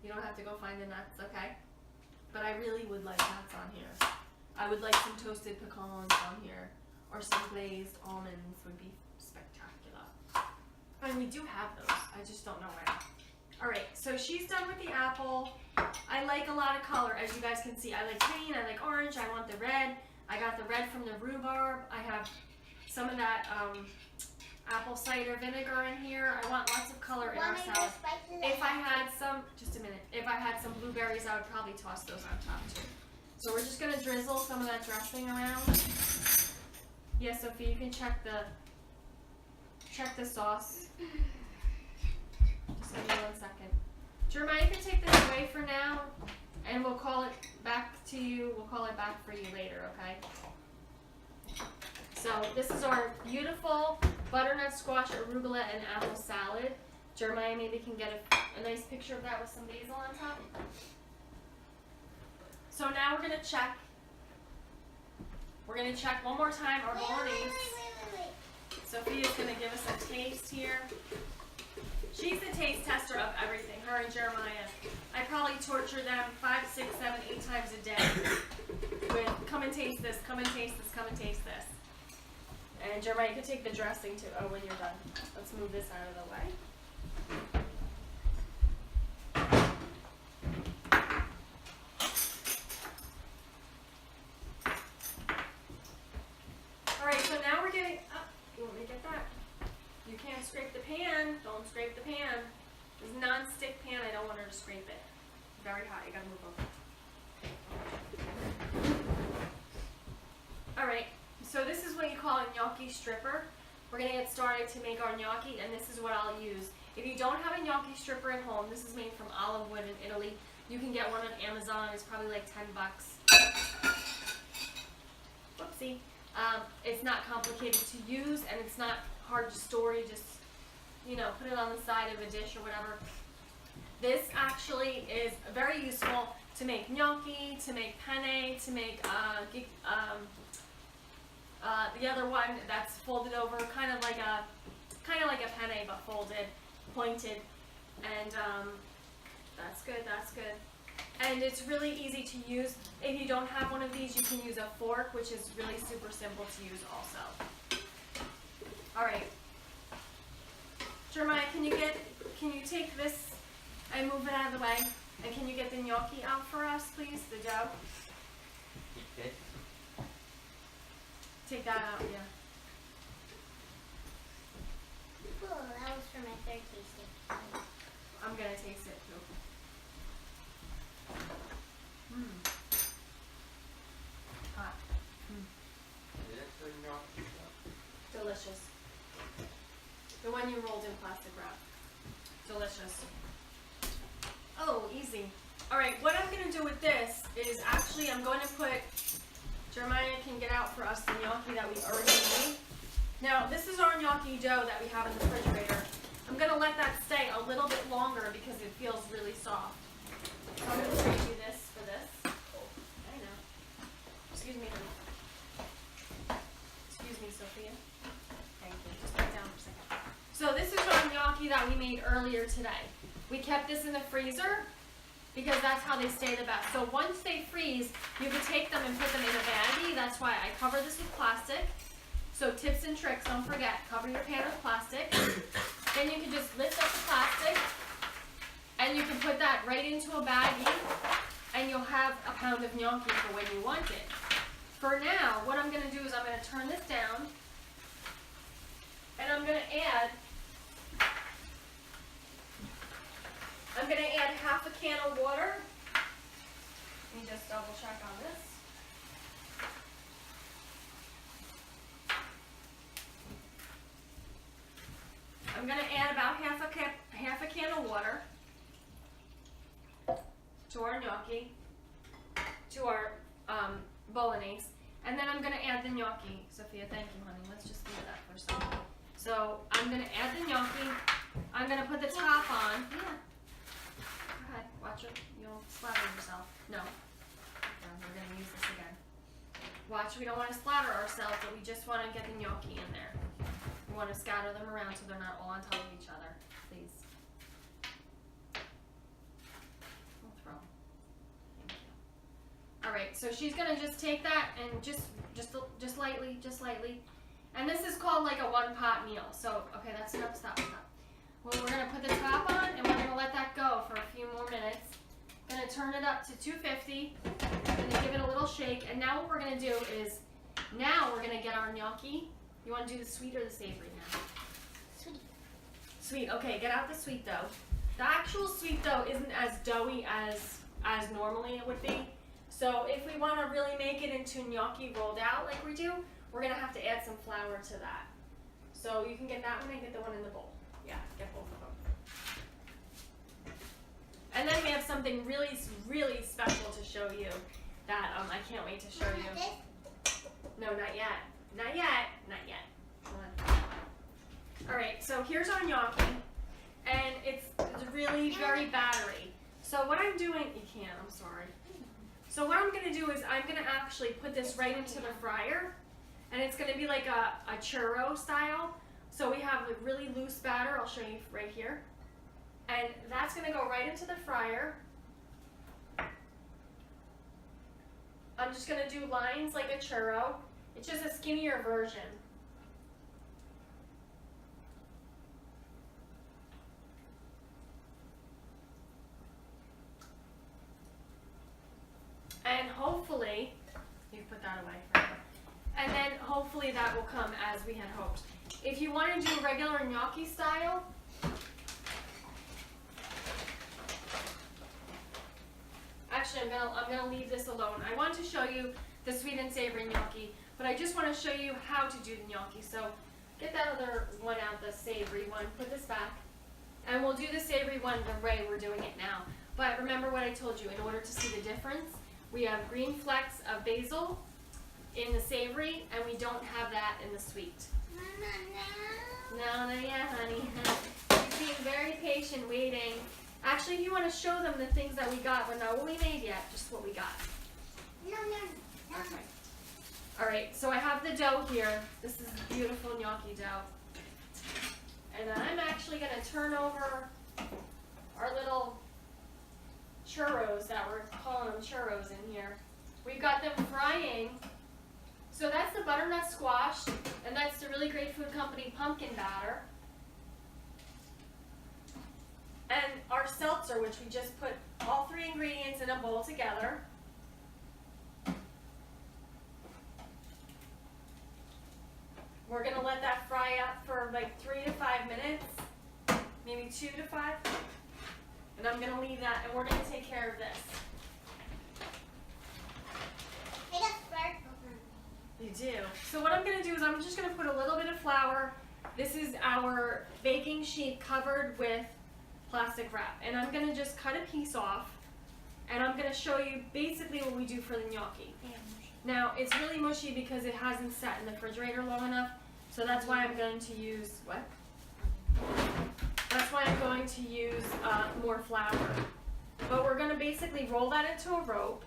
You don't have to go find the nuts, okay? But I really would like nuts on here. I would like some toasted pecans on here, or some glazed almonds would be spectacular. And we do have those. I just don't know where. All right, so she's done with the apple. I like a lot of color, as you guys can see. I like green, I like orange, I want the red. I got the red from the rhubarb. I have some of that apple cider vinegar in here. I want lots of color in our salad. If I had some, just a minute, if I had some blueberries, I would probably toss those on top too. So we're just gonna drizzle some of that dressing around. Yeah, Sophie, you can check the sauce. Just give me 1 second. Jeremiah, you can take this away for now, and we'll call it back to you. We'll call it back for you later, okay? So this is our beautiful butternut squash, arugula, and apple salad. Jeremiah maybe can get a nice picture of that with some basil on top. So now we're gonna check. We're gonna check one more time our bolognese. Sophia's gonna give us a taste here. She's the taste tester of everything, her and Jeremiah. I probably torture them 5, 6, 7, 8 times a day with come and taste this, come and taste this, come and taste this. And Jeremiah, you can take the dressing too. Oh, when you're done. Let's move this out of the way. Alright, so now we're getting up. You want me to get that? You can't scrape the pan. Don't scrape the pan. This non-stick pan, I don't want her to scrape it. Very hot. You gotta move over. Alright, so this is what you call a gnocchi stripper. We're gonna get started to make our gnocchi, and this is what I'll use. If you don't have a gnocchi stripper at home, this is made from olive wood in Italy. You can get one on Amazon. It's probably like 10 bucks. Whoopsie. It's not complicated to use, and it's not hard to store. You just, put it on the side of a dish or whatever. This actually is very useful to make gnocchi, to make penne, to make the other one that's folded over, kind of like a penne but folded, pointed, and that's good. That's good. And it's really easy to use. If you don't have one of these, you can use a fork, which is really super simple to use also. All right. Jeremiah, can you take this and move it out of the way? And can you get the gnocchi out for us, please? The dough. Okay. Take that out, yeah. Cool, that was for my third tasting. I'm gonna taste it too. Hot. Is that the gnocchi stuff? Delicious. The one you rolled in plastic wrap. Delicious. Oh, easy. Alright, what I'm going to do with this is actually I'm going to put, Jeremiah can get out for us the gnocchi that we already made. Now, this is our gnocchi dough that we have in the refrigerator. I'm going to let that stay a little bit longer because it feels really soft. So I'm going to trade you this for this. I know. Excuse me, honey. Excuse me, Sophia. Thank you. Just put it down for a second. So this is our gnocchi that we made earlier today. We kept this in the freezer because that's how they stay the best. So once they freeze, you can take them and put them in a baggie. That's why I cover this with plastic. So tips and tricks, don't forget, cover your pan with plastic. Then you can just lift up the plastic and you can put that right into a baggie and you'll have a pound of gnocchi for when you want it. For now, what I'm going to do is I'm going to turn this down and I'm going to add half a can of water. Let me just double check on this. I'm going to add about half a can of water to our gnocchi, to our bolognese, and then I'm going to add the gnocchi. Sophia, thank you, honey. Let's just leave that for a second. So I'm going to add the gnocchi. I'm going to put the top on. Yeah. Go ahead. Watch it. You'll slather yourself. No. we're going to use this again. Watch, we don't want to splatter ourselves, but we just want to get the gnocchi in there. We want to scatter them around so they're not all on top of each other, please. We'll throw. Thank you. All right, so she's going to just take that and just lightly, And this is called like a one-pot meal. So, okay, that's enough, stop. Well, we're going to put the top on and we're going to let that go for a few more minutes. Going to turn it up to 250. Going to give it a little shake. And now what we're going to do is, now we're going to get our gnocchi. You want to do the sweet or the savory now? Sweet. Sweet, okay, get out the sweet dough. The actual sweet dough isn't as doughy as normally it would be. So if we want to really make it into gnocchi rolled out like we do, we're going to have to add some flour to that. So you can get that one and get the one in the bowl. Yeah, get both of them. And then we have something really, really special to show you that I can't wait to show you. No, not yet. Not yet. Not yet. Come on. All right, so here's our gnocchi, and it's really very battery. So what I'm doing, you can't, I'm sorry. So what I'm going to do is I'm going to actually put this right into the fryer, and it's going to be like a churro style. So we have a really loose batter, I'll show you right here. And that's going to go right into the fryer. I'm just going to do lines like a churro. It's just a skinnier version. And hopefully, you put that away. And then hopefully that will come as we had hoped. If you want to do regular gnocchi style, actually I'm gonna leave this alone. I want to show you the sweet and savory gnocchi, but I just want to show you how to do the gnocchi. So get that other one out, the savory one, put this back, and we'll do the savory one the way we're doing it now. But remember what I told you, in order to see the difference, we have green flecks of basil in the savory, and we don't have that in the sweet. No, yeah, honey. You're being very patient, waiting. Actually, if you want to show them the things that we got, but not what we made yet, just what we got. No. Okay. All right, so I have the dough here. This is beautiful gnocchi dough. And I'm actually going to turn over our little churros that we're calling them churros in here. We've got them frying. So that's the butternut squash, and that's the Really Great Food Company pumpkin batter. And our seltzer, which we just put all three ingredients in a bowl together. We're going to let that fry up for like 3 to 5 minutes, maybe 2 to 5. And I'm going to leave that, and we're going to take care of this. I got sparkles on me. You do. So what I'm going to do is I'm just going to put a little bit of flour. This is our baking sheet covered with plastic wrap. And I'm going to just cut a piece off, and I'm going to show you basically what we do for the gnocchi. Now, it's really mushy because it hasn't sat in the refrigerator long enough, so that's why I'm going to use, what? That's why I'm going to use more flour. But we're going to basically roll that into a rope.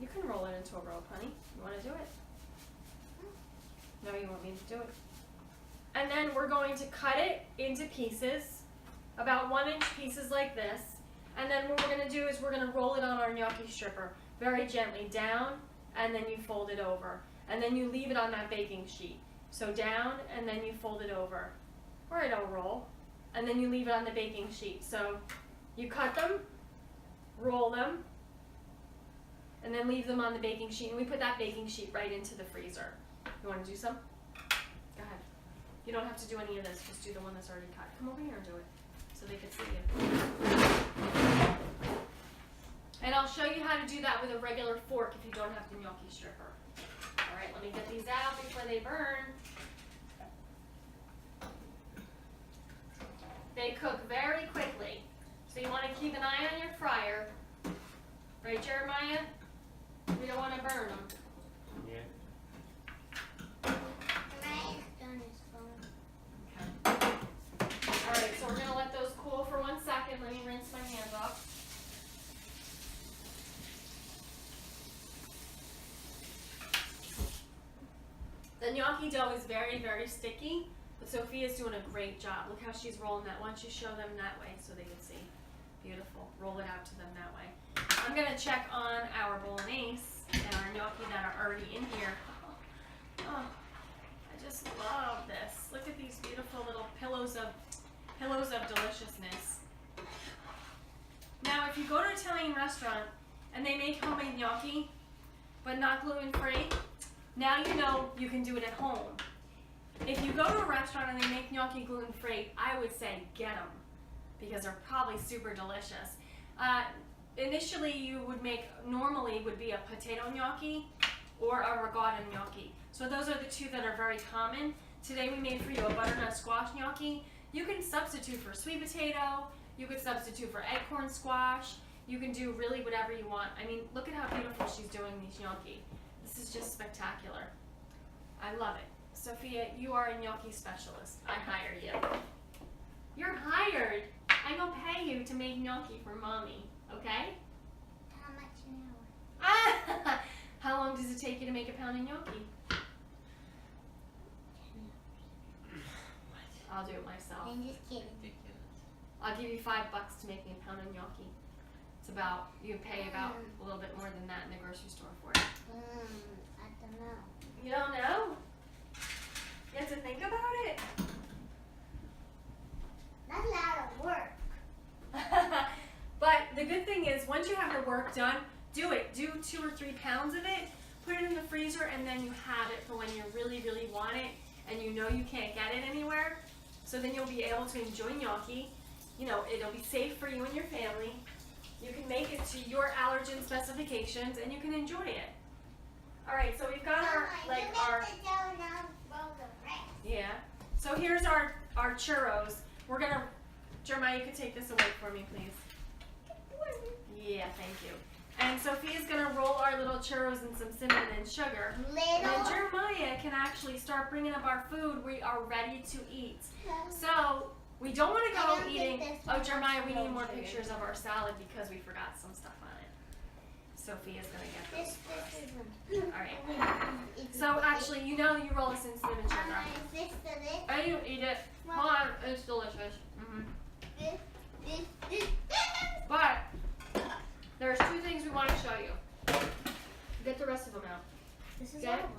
You can roll it into a rope, honey. You want to do it? No, you want me to do it. And then we're going to cut it into pieces, about 1-inch pieces like this. And then what we're going to do is we're going to roll it on our gnocchi stripper very gently down, and then you fold it over. And then you leave it on that baking sheet. So down, and then you fold it over. Or it'll roll. And then you leave it on the baking sheet. So you cut them, roll them, and then leave them on the baking sheet. And we put that baking sheet right into the freezer. You want to do some? Go ahead. You don't have to do any of this. Just do the one that's already cut. Come over here and do it so they can see you. And I'll show you how to do that with a regular fork if you don't have the gnocchi stripper. All right, let me get these out before they burn. They cook very quickly, so you want to keep an eye on your fryer. Right, Jeremiah? We don't want to burn them. Yeah. Mariah's done his phone. Okay. All right, so we're going to let those cool for 1 second. Let me rinse my hands off. The gnocchi dough is very, very sticky, but Sophia's doing a great job. Look how she's rolling that. Why don't you show them that way so they can see? Beautiful. Roll it out to them that way. I'm going to check on our bolognese and our gnocchi that are already in here. Oh, I just love this. Look at these beautiful little pillows of deliciousness. Now, if you go to an Italian restaurant and they make homemade gnocchi, but not gluten-free, now you know you can do it at home. If you go to a restaurant and they make gnocchi gluten-free, I would say get them because they're probably super delicious. Initially, you would make, normally would be a potato gnocchi or a ricotta gnocchi. So those are the two that are very common. Today we made for you a butternut squash gnocchi. You can substitute for sweet potato, you could substitute for acorn squash, you can do really whatever you want. I mean, look at how beautiful she's doing these gnocchi. This is just spectacular. I love it. Sophia, you are a gnocchi specialist. I hire you. You're hired. I go pay you to make gnocchi for mommy, okay? How much an hour? How long does it take you to make a pound of gnocchi? I'll do it myself. I'm just kidding. Ridiculous. I'll give you $5 to make me a pound of gnocchi. It's about, you pay about a little bit more than that in the grocery store for it. I don't know. You don't know? You have to think about it. That's a lot of work. But the good thing is, once you have the work done, do it. Do 2 or 3 pounds of it, put it in the freezer, and then you have it for when you really, really want it, and you know you can't get it anywhere. So then you'll be able to enjoy gnocchi. You know, it'll be safe for you and your family. You can make it to your allergen specifications, and you can enjoy it. All right, so we've got our, yeah. So here's our churros. We're gonna, Jeremiah, you can take this away for me, please. Yeah, thank you. And Sophia's gonna roll our little churros in some cinnamon and sugar. And Jeremiah can actually start bringing up our food. We are ready to eat. So we don't want to go eating. Oh, Jeremiah, we need more pictures of our salad because we forgot some stuff on it. Sophia's gonna get those for us. All right. So actually, you know you roll this in cinnamon sugar. And you eat it. Hold on, it's delicious. But there's 2 things we want to show you. Get the rest of them out. This is Okay. all one.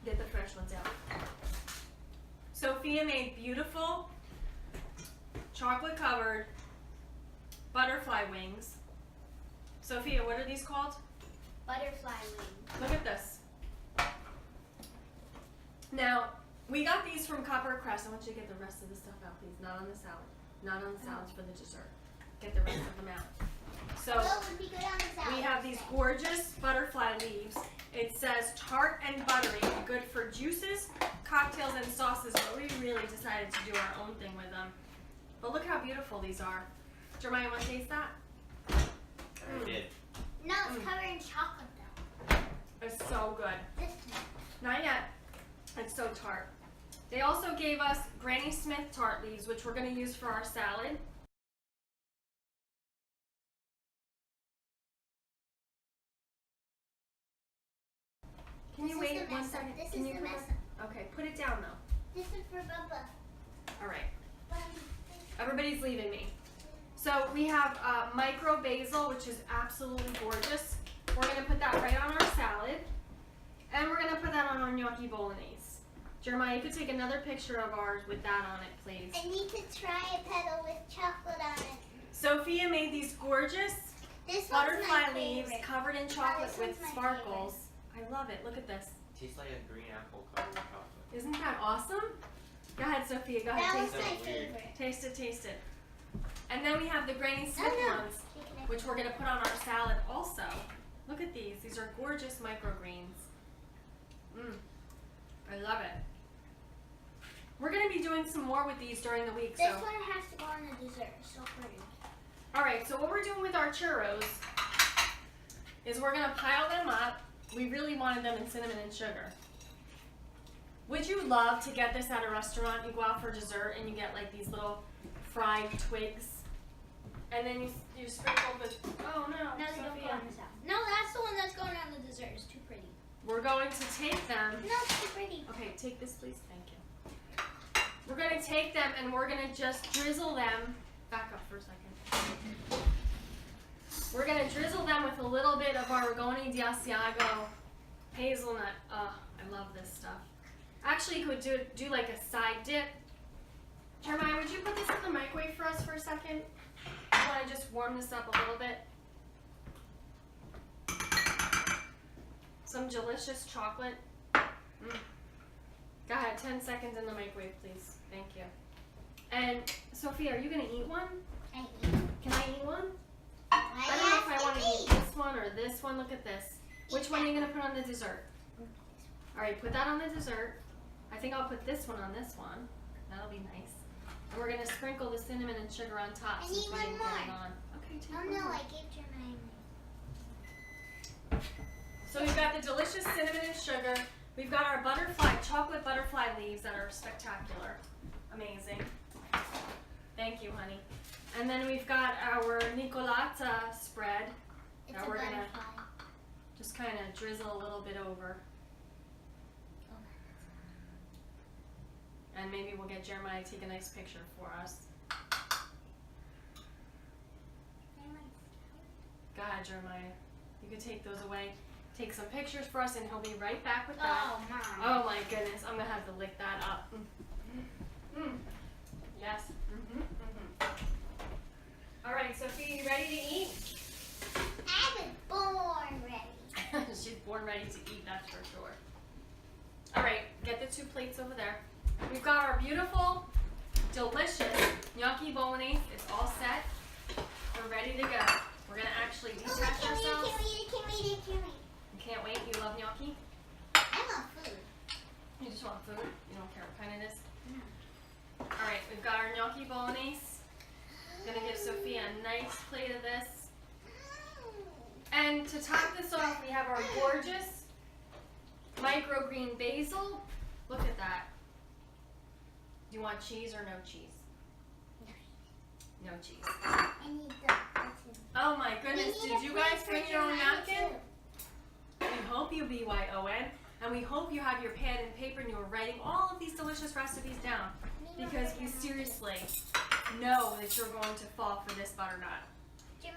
Get the fresh ones out. Sophia made beautiful chocolate covered butterfly wings. Sophia, what are these called? Butterfly wings. Look at this. Now, we got these from Copper Crest. I want you to get the rest of the stuff out, please. Not on the salad. Not on the salads for the dessert. Get the rest of them out. So, Well, it would be good on the salad. we have these gorgeous butterfly leaves. It says tart and buttery, good for juices, cocktails, and sauces, but we really decided to do our own thing with them. But look how beautiful these are. Jeremiah, want to taste that? I did. No, it's covered in chocolate though. It's so good. This one. Not yet. It's so tart. They also gave us Granny Smith tart leaves, which we're going to use for our salad. Can you This is wait the 1 mess up. second? This Can is you the put mess that- Okay, put it down though. This is for Bubba. All right. Everybody's leaving me. So we have micro basil, which is absolutely gorgeous. We're going to put that right on our salad. And we're going to put that on our gnocchi bolognese. Jeremiah, you could take another picture of ours with that on it, please. I need to try a pedal with chocolate on it. Sophia made these gorgeous This one's butterfly my leaves favorite. covered in chocolate this with one's my sparkles. I love it. Look at this. Tastes like a green apple covered in chocolate. Isn't that awesome? Go ahead, Sophia. Go That ahead. was Taste my it. weird. favorite. Taste it. Taste it. And then we have the Granny Smith no. ones, which we're going to put on our salad also. Look at these. These are gorgeous microgreens. I love it. We're going to be doing some more with these during the week. This So, one has to go on the dessert. So pretty. all right. So what we're doing with our churros is we're going to pile them up. We really wanted them in cinnamon and sugar. Would you love to get this at a restaurant? You go out for dessert and you get like these little fried twigs, and then you sprinkle with. Oh no, No, they don't go Sophia. on the salad. No, that's the one that's going on the dessert. It's too pretty. we're going to take them. No, it's too pretty. Okay, take this, please. Thank you. We're going to take them and we're going to just drizzle them. Back up for a second. We're going to drizzle them with a little bit of our Argoni di Asiago hazelnut. Oh, I love this stuff. Actually, you could do like a side dip. Jeremiah, would you put this in the microwave for us for a second? I want to just warm this up a little bit. Some delicious chocolate. Go ahead, 10 seconds in the microwave, please. Thank you. And Sophia, are you going to eat one? I eat. Can I eat one? I don't know if I want to eat this one or this one. Look at this. Which one are you going to put on the dessert? All right, put that on the dessert. I think I'll put this one on this one. That'll be nice. And we're going to sprinkle the cinnamon and sugar on top. I since need we one didn't get it more. on. Okay, take Oh one no, more. I gave Jeremiah. So we've got the delicious cinnamon and sugar. We've got our chocolate butterfly leaves that are spectacular. Amazing. Thank you, honey. And then we've got our Nicolata spread It's that a we're gonna butterfly. just kind of drizzle a little bit over. And maybe we'll get Jeremiah to take a nice picture for us. Go ahead, Jeremiah. You can take those away. Take some pictures for us and he'll be right back with that. Oh, Mom. Oh my goodness, I'm gonna have to lick that up. Yes. All right, Sophie, you ready to eat? I was born ready. She's born ready to eat, that's for sure. All right, get the 2 plates over there. We've got our beautiful, delicious gnocchi bolognese. It's all set. We're ready to go. We're gonna actually detach ourselves. Can we eat it? You can't wait. You love gnocchi? I love food. You just want food? You don't care what kind it is? All right, we've got our gnocchi bolognese. Gonna give Sophia a nice plate of this. And to top this off, we have our gorgeous microgreen basil. Look at that. Do you want cheese or no cheese? No cheese. I need the button. Oh my goodness, did you guys bring your own napkin? We hope you BYON, and we hope you have your pen and paper and you are writing all of these delicious recipes down, because we seriously know that you're going to fall for this butternut.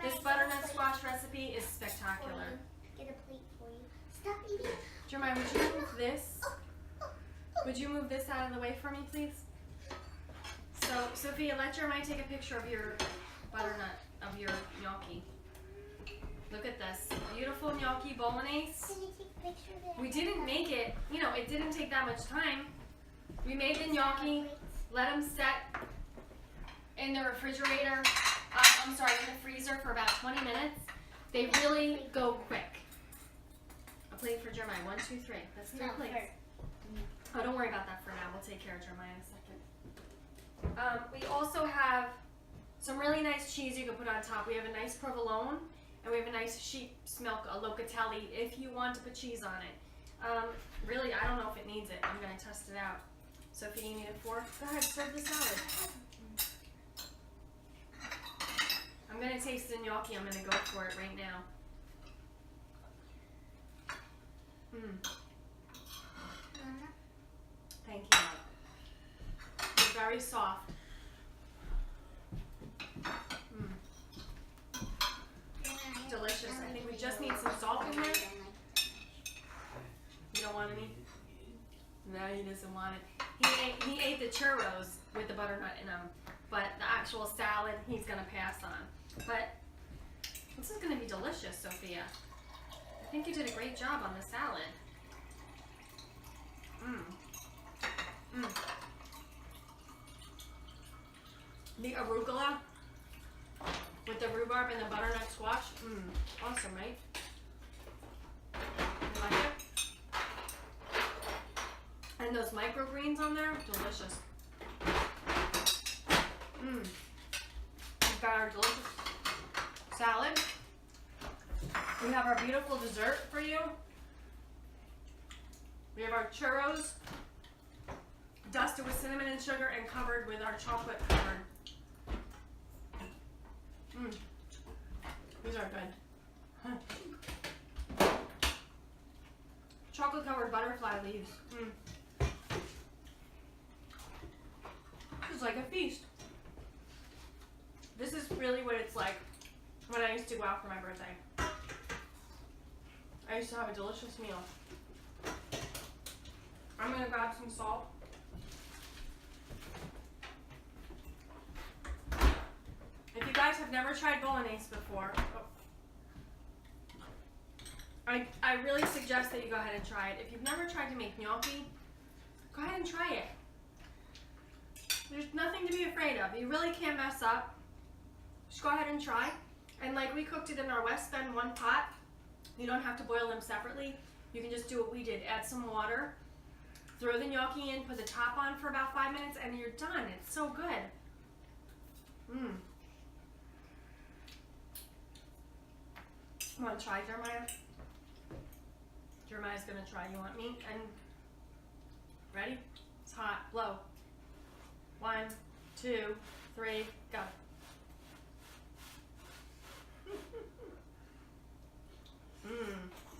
This butternut squash recipe is spectacular. Get a plate for you. Stop eating. Jeremiah, would you move this? Would you move this out of the way for me, please? So, Sophia, let Jeremiah take a picture of your butternut, of your gnocchi. Look at this. Beautiful gnocchi bolognese. Can you take a picture of it? We didn't make it, it didn't take that much time. We made the gnocchi, let them set in the refrigerator, in the freezer for about 20 minutes. They really go quick. A plate for Jeremiah. 1, 2, 3. That's 3 plates. Oh, don't worry about that for now. We'll take care of Jeremiah in a second. We also have some really nice cheese you can put on top. We have a nice provolone, and we have a nice sheep's milk, a locatelli, if you want to put cheese on it. Really, I don't know if it needs it. I'm going to test it out. Sophie, you need a fork? Go ahead, serve the salad. I'm going to taste the gnocchi. I'm going to go for it right now. Thank you. It's very soft. Delicious. I think we just need some salt in there. You don't want any? No, he doesn't want it. He ate the churros with the butternut in them, but the actual salad he's gonna pass on. But this is gonna be delicious, Sophia. I think you did a great job on the salad. The arugula with the rhubarb and the butternut squash. Awesome, right? You like it? And those microgreens on there, delicious. We've got our delicious salad. We have our beautiful dessert for you. We have our churros, dusted with cinnamon and sugar and covered with our chocolate covered. These are good. chocolate covered butterfly leaves. It's like a feast. This is really what it's like when I used to go out for my birthday. I used to have a delicious meal. I'm gonna grab some salt. If you guys have never tried bolognese before, I really suggest that you go ahead and try it. If you've never tried to make gnocchi, go ahead and try it. There's nothing to be afraid of. You really can't mess up. Just go ahead and try. And like we cooked it in our West Bend one pot, you don't have to boil them separately. You can just do what we did. Add some water, throw the gnocchi in, put the top on for about 5 minutes, and you're done. It's so good. Want to try, Jeremiah? Jeremiah's gonna try. You want me? And ready? It's hot. Blow. 1, 2, 3, go.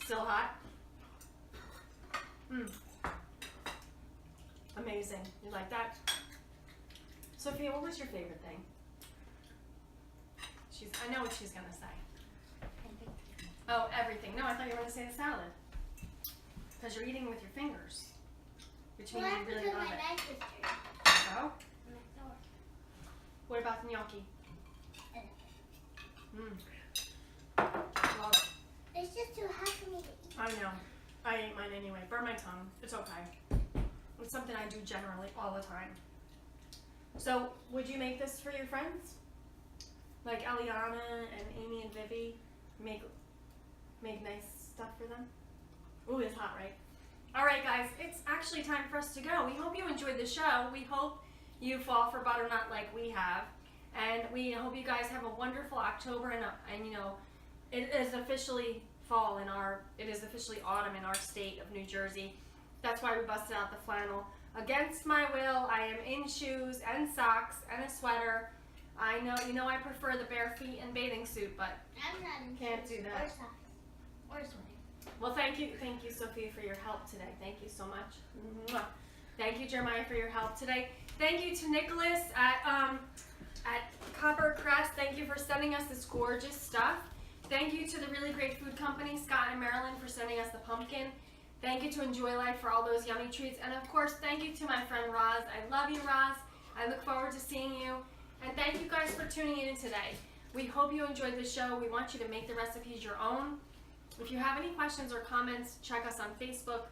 Still hot? Amazing. You like that? Sophia, what was your favorite thing? I know what she's gonna say. Oh, everything. No, I thought you were gonna say the salad. Because you're eating with your fingers. Which means you really love it. Oh? What about the gnocchi? Love it. It's just too hot for me to eat. I know. I ate mine anyway. Burn my tongue. It's okay. It's something I do generally all the time. So, would you make this for your friends? Like Eliana and Amy and Vivi? Make nice stuff for them? Ooh, it's hot, right? Alright guys, it's actually time for us to go. We hope you enjoyed the show. We hope you fall for Butternut like we have. And we hope you guys have a wonderful October and you know, it is officially fall it is officially autumn in our state of New Jersey. That's why we busted out the flannel. Against my will, I am in shoes and socks and a sweater. I know, you know I prefer the bare feet and bathing suit, but I'm not in can't shoes do that. Or socks. Or sweater. Well, thank you, Sophia, for your help today. Thank you so much. Mwah. Thank you, Jeremiah, for your help today. Thank you to Nicholas at Copper Crest. Thank you for sending us this gorgeous stuff. Thank you to the really great food company, Scott and Marilyn, for sending us the pumpkin. Thank you to Enjoy Life for all those yummy treats. And of course, thank you to my friend Roz. I love you, Roz. I look forward to seeing you. And thank you guys for tuning in today. We hope you enjoyed the show. We want you to make the recipes your own. If you have any questions or comments, check us on Facebook,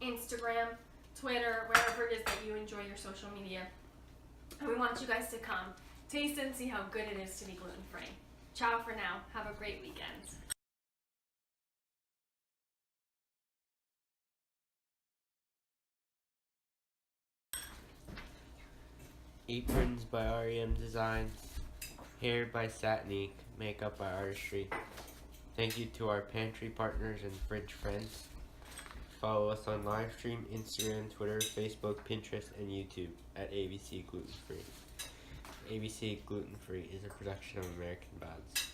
Instagram, Twitter, wherever it is that you enjoy your social media. And we want you guys to come, taste and see how good it is to be gluten-free. Ciao for now. Have a great weekend. Aprons by REM Designs, hair by Satnik, makeup by Artistry. Thank you to our pantry partners and fridge friends. Follow us on livestream, Instagram, Twitter, Facebook, Pinterest, and YouTube at ABC Gluten Free. ABC Gluten Free is a production of American Bads.